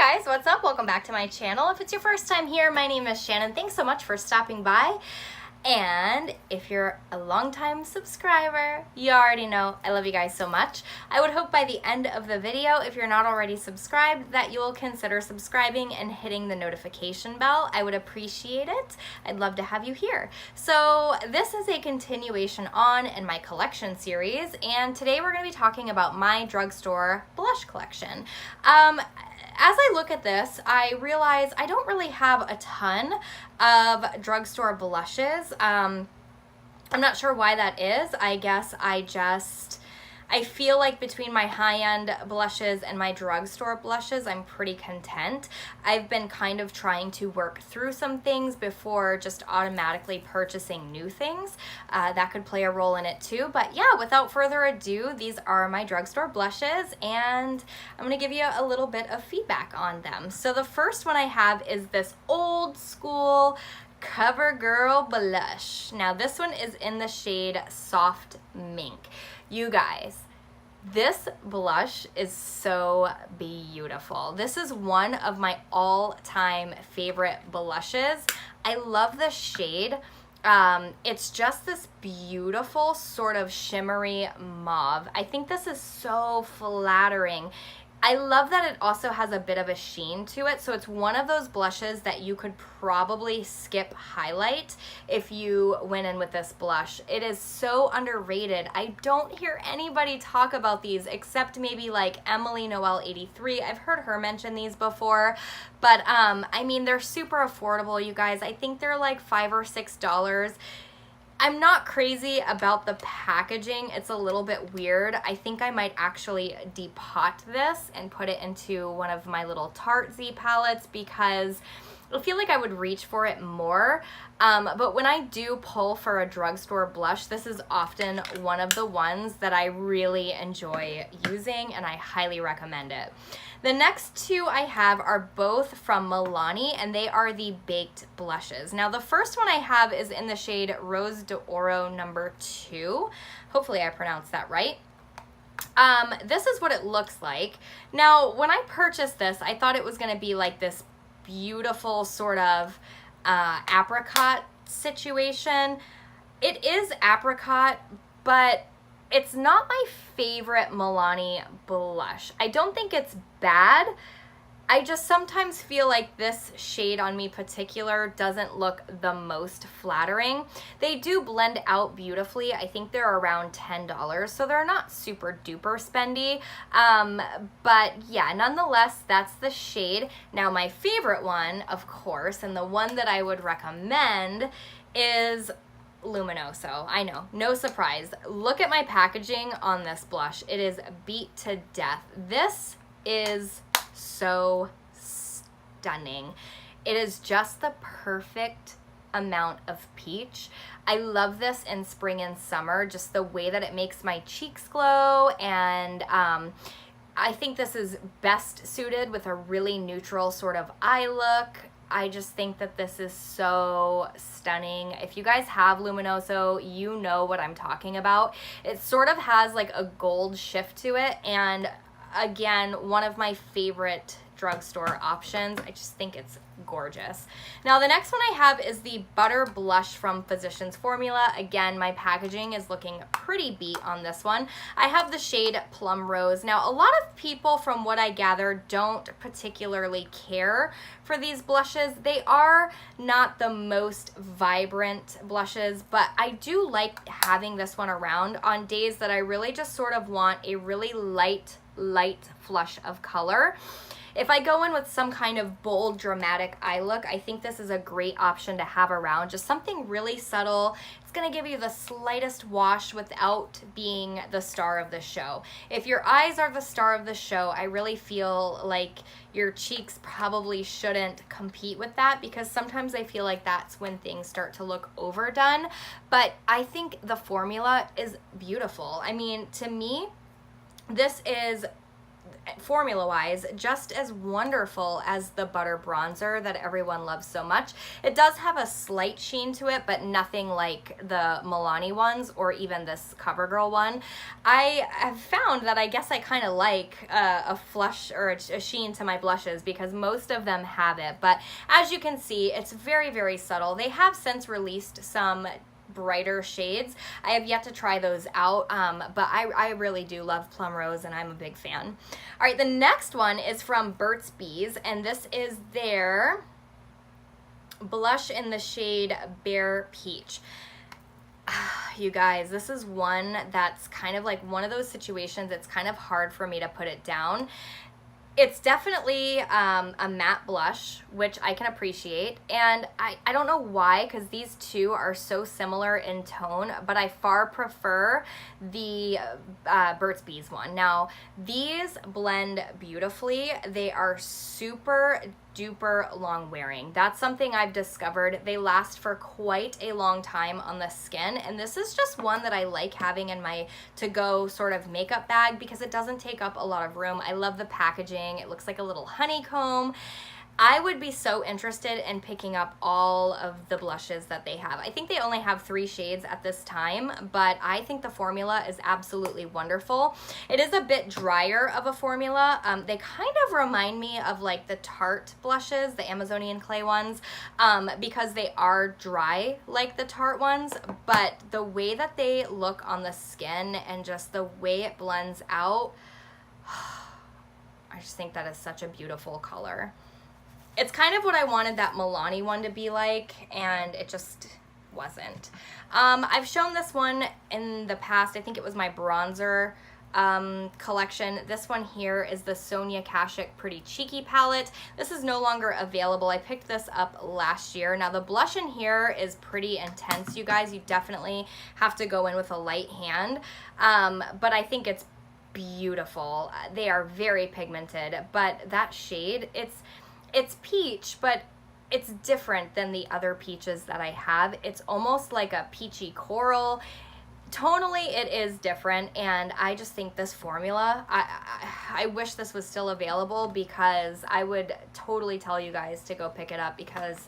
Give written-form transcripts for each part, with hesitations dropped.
guys, what's up? Welcome back to my channel. If it's your first time here, my name is Shannon. Thanks so much for stopping by. And if you're a longtime subscriber, you already know I love you guys so much. I would hope by the end of the video, if you're not already subscribed, that you will consider subscribing and hitting the notification bell. I would appreciate it. I'd love to have you here. So this is a continuation on in my collection series, and today we're going to be talking about my drugstore blush collection. As I look at this, I realize I don't really have a ton of drugstore blushes. I'm not sure why that is. I guess I feel like between my high-end blushes and my drugstore blushes, I'm pretty content. I've been kind of trying to work through some things before just automatically purchasing new things. That could play a role in it too. But yeah, without further ado, these are my drugstore blushes, and I'm gonna give you a little bit of feedback on them. So the first one I have is this old school CoverGirl blush. Now this one is in the shade Soft Mink. You guys, this blush is so beautiful. This is one of my all-time favorite blushes. I love the shade. It's just this beautiful sort of shimmery mauve. I think this is so flattering. I love that it also has a bit of a sheen to it, so it's one of those blushes that you could probably skip highlight if you went in with this blush. It is so underrated. I don't hear anybody talk about these except maybe like Emily Noel 83. I've heard her mention these before, but I mean, they're super affordable, you guys. I think they're like $5 or $6. I'm not crazy about the packaging. It's a little bit weird. I think I might actually depot this and put it into one of my little Tarte Z palettes because I feel like I would reach for it more. But when I do pull for a drugstore blush, this is often one of the ones that I really enjoy using, and I highly recommend it. The next two I have are both from Milani, and they are the baked blushes. Now the first one I have is in the shade Rose d'Oro number 2. Hopefully I pronounced that right. This is what it looks like. Now when I purchased this, I thought it was going to be like this beautiful sort of apricot situation. It is apricot, but it's not my favorite Milani blush. I don't think it's bad. I just sometimes feel like this shade on me particular doesn't look the most flattering. They do blend out beautifully. I think they're around $10, so they're not super duper spendy. But yeah, nonetheless, that's the shade. Now my favorite one, of course, and the one that I would recommend is Luminoso. I know, no surprise. Look at my packaging on this blush. It is beat to death. This is so stunning. It is just the perfect amount of peach. I love this in spring and summer, just the way that it makes my cheeks glow, and I think this is best suited with a really neutral sort of eye look. I just think that this is so stunning. If you guys have Luminoso, you know what I'm talking about. It sort of has like a gold shift to it, and again, one of my favorite drugstore options. I just think it's gorgeous. Now the next one I have is the Butter Blush from Physicians Formula. Again, my packaging is looking pretty beat on this one. I have the shade Plum Rose. Now a lot of people, from what I gather, don't particularly care for these blushes. They are not the most vibrant blushes, but I do like having this one around on days that I really just sort of want a really light flush of color. If I go in with some kind of bold, dramatic eye look, I think this is a great option to have around. Just something really subtle. It's going to give you the slightest wash without being the star of the show. If your eyes are the star of the show, I really feel like your cheeks probably shouldn't compete with that, because sometimes I feel like that's when things start to look overdone. But I think the formula is beautiful. I mean, to me, this is formula-wise, just as wonderful as the Butter Bronzer that everyone loves so much. It does have a slight sheen to it, but nothing like the Milani ones or even this CoverGirl one. I have found that I guess I kind of like a flush or a sheen to my blushes because most of them have it, but as you can see, it's very, very subtle. They have since released some brighter shades. I have yet to try those out, but I really do love Plum Rose and I'm a big fan. All right, the next one is from Burt's Bees, and this is their blush in the shade Bare Peach. You guys, this is one that's kind of like one of those situations it's kind of hard for me to put it down. It's definitely a matte blush, which I can appreciate, and I don't know why, because these two are so similar in tone, but I far prefer the Burt's Bees one. Now, these blend beautifully. They are super duper long wearing. That's something I've discovered. They last for quite a long time on the skin, and this is just one that I like having in my to-go sort of makeup bag because it doesn't take up a lot of room. I love the packaging. It looks like a little honeycomb. I would be so interested in picking up all of the blushes that they have. I think they only have 3 shades at this time, but I think the formula is absolutely wonderful. It is a bit drier of a formula. They kind of remind me of like the Tarte blushes, the Amazonian clay ones, because they are dry like the Tarte ones, but the way that they look on the skin and just the way it blends out, I just think that is such a beautiful color. It's kind of what I wanted that Milani one to be like, and it just wasn't. I've shown this one in the past. I think it was my bronzer collection. This one here is the Sonia Kashuk Pretty Cheeky palette. This is no longer available. I picked this up last year. Now the blush in here is pretty intense, you guys. You definitely have to go in with a light hand, but I think it's beautiful. They are very pigmented, but that shade, it's peach, but it's different than the other peaches that I have. It's almost like a peachy coral. Tonally, it is different, and I just think this formula, I wish this was still available because I would totally tell you guys to go pick it up because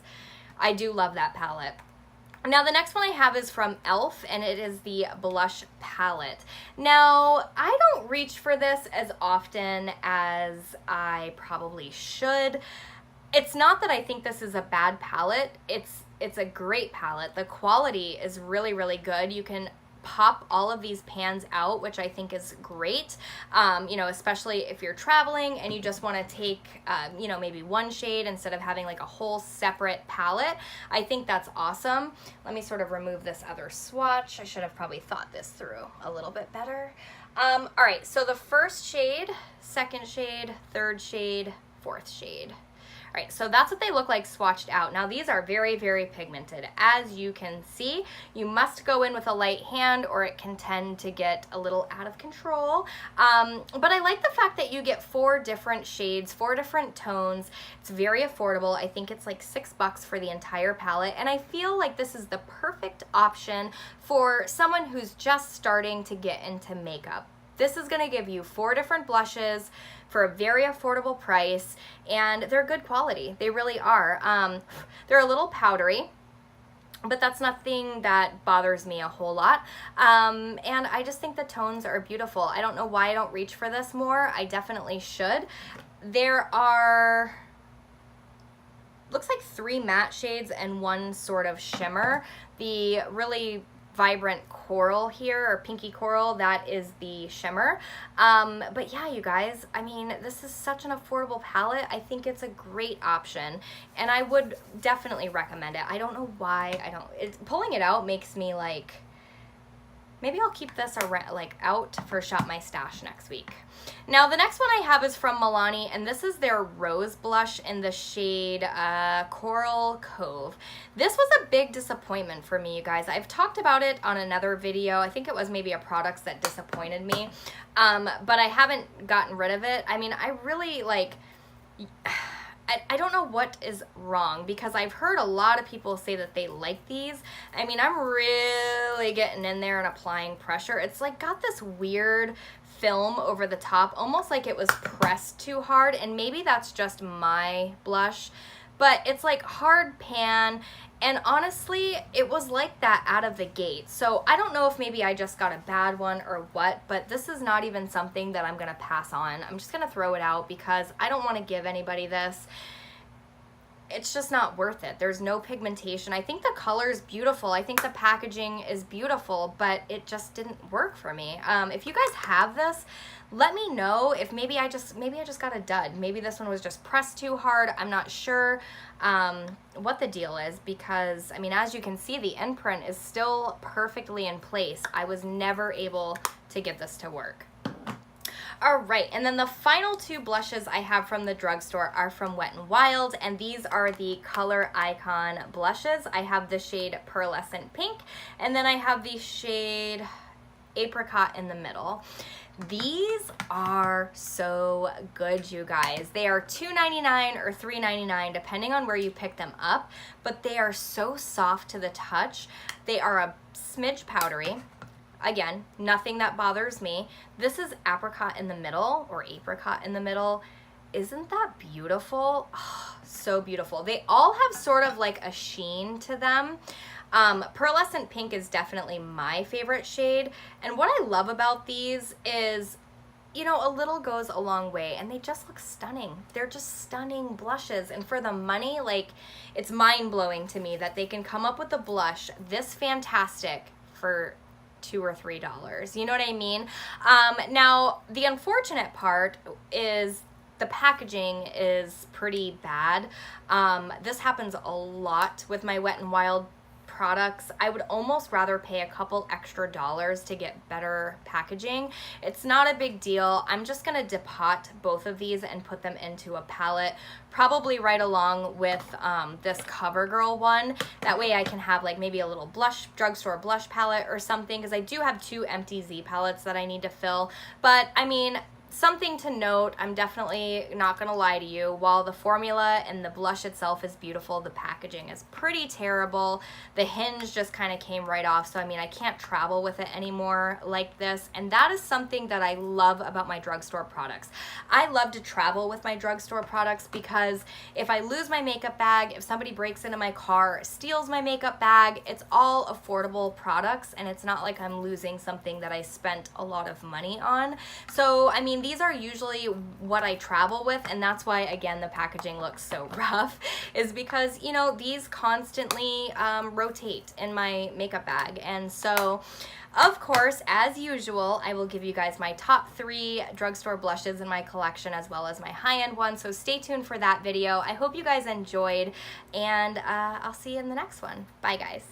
I do love that palette. Now the next one I have is from e.l.f. and it is the blush palette. Now I don't reach for this as often as I probably should. It's not that I think this is a bad palette. It's a great palette. The quality is really, really good. You can pop all of these pans out, which I think is great, you know, especially if you're traveling and you just want to take, you know, maybe one shade instead of having like a whole separate palette. I think that's awesome. Let me sort of remove this other swatch. I should have probably thought this through a little bit better. All right, so the first shade, second shade, third shade, fourth shade. All right, so that's what they look like swatched out. Now these are very, very pigmented. As you can see, you must go in with a light hand or it can tend to get a little out of control. But I like the fact that you get 4 different shades, 4 different tones. It's very affordable. I think it's like $6 for the entire palette. And I feel like this is the perfect option for someone who's just starting to get into makeup. This is gonna give you 4 different blushes for a very affordable price, and they're good quality. They really are. They're a little powdery, but that's nothing that bothers me a whole lot. And I just think the tones are beautiful. I don't know why I don't reach for this more. I definitely should. There are, looks like 3 matte shades and 1 sort of shimmer. The really vibrant coral here, or pinky coral, that is the shimmer. But yeah, you guys, I mean, this is such an affordable palette. I think it's a great option, and I would definitely recommend it. I don't know why pulling it out makes me like, maybe I'll keep this around, like out for Shop My Stash next week. Now the next one I have is from Milani, and this is their Rose Blush in the shade Coral Cove. This was a big disappointment for me, you guys. I've talked about it on another video. I think it was maybe a product that disappointed me, but I haven't gotten rid of it. I mean, I really like, I don't know what is wrong, because I've heard a lot of people say that they like these. I mean, I'm really getting in there and applying pressure. It's like got this weird film over the top, almost like it was pressed too hard, and maybe that's just my blush, but it's like hard pan, and honestly, it was like that out of the gate. So I don't know if maybe I just got a bad one or what, but this is not even something that I'm gonna pass on. I'm just gonna throw it out because I don't wanna give anybody this. It's just not worth it. There's no pigmentation. I think the color is beautiful. I think the packaging is beautiful, but it just didn't work for me. If you guys have this, let me know if maybe I just got a dud. Maybe this one was just pressed too hard. I'm not sure what the deal is, because I mean, as you can see, the imprint is still perfectly in place. I was never able to get this to work. All right, and then the final two blushes I have from the drugstore are from Wet n Wild, and these are the Color Icon blushes. I have the shade Pearlescent Pink, and then I have the shade Apricot in the middle. These are so good, you guys. They are $2.99 or $3.99 depending on where you pick them up, but they are so soft to the touch. They are a smidge powdery. Again, nothing that bothers me. This is Apricot in the middle, or Apricot in the middle. Isn't that beautiful? Oh, so beautiful. They all have sort of like a sheen to them. Pearlescent Pink is definitely my favorite shade. And what I love about these is, you know, a little goes a long way, and they just look stunning. They're just stunning blushes. And for the money, like, it's mind-blowing to me that they can come up with a blush this fantastic for $2 or $3. You know what I mean? Now, the unfortunate part is the packaging is pretty bad. This happens a lot with my Wet n Wild products. I would almost rather pay a couple extra dollars to get better packaging. It's not a big deal. I'm just gonna depot both of these and put them into a palette, probably right along with this CoverGirl one. That way I can have like maybe a little blush, drugstore blush palette or something, because I do have 2 empty Z palettes that I need to fill. But I mean, something to note, I'm definitely not gonna lie to you, while the formula and the blush itself is beautiful, the packaging is pretty terrible. The hinge just kind of came right off, so I mean, I can't travel with it anymore like this, and that is something that I love about my drugstore products. I love to travel with my drugstore products because if I lose my makeup bag, if somebody breaks into my car, steals my makeup bag, it's all affordable products, and it's not like I'm losing something that I spent a lot of money on. So I mean, these are usually what I travel with, and that's why, again, the packaging looks so rough, is because, you know, these constantly rotate in my makeup bag. And so, of course, as usual, I will give you guys my top 3 drugstore blushes in my collection, as well as my high-end one, so stay tuned for that video. I hope you guys enjoyed, and I'll see you in the next one. Bye, guys.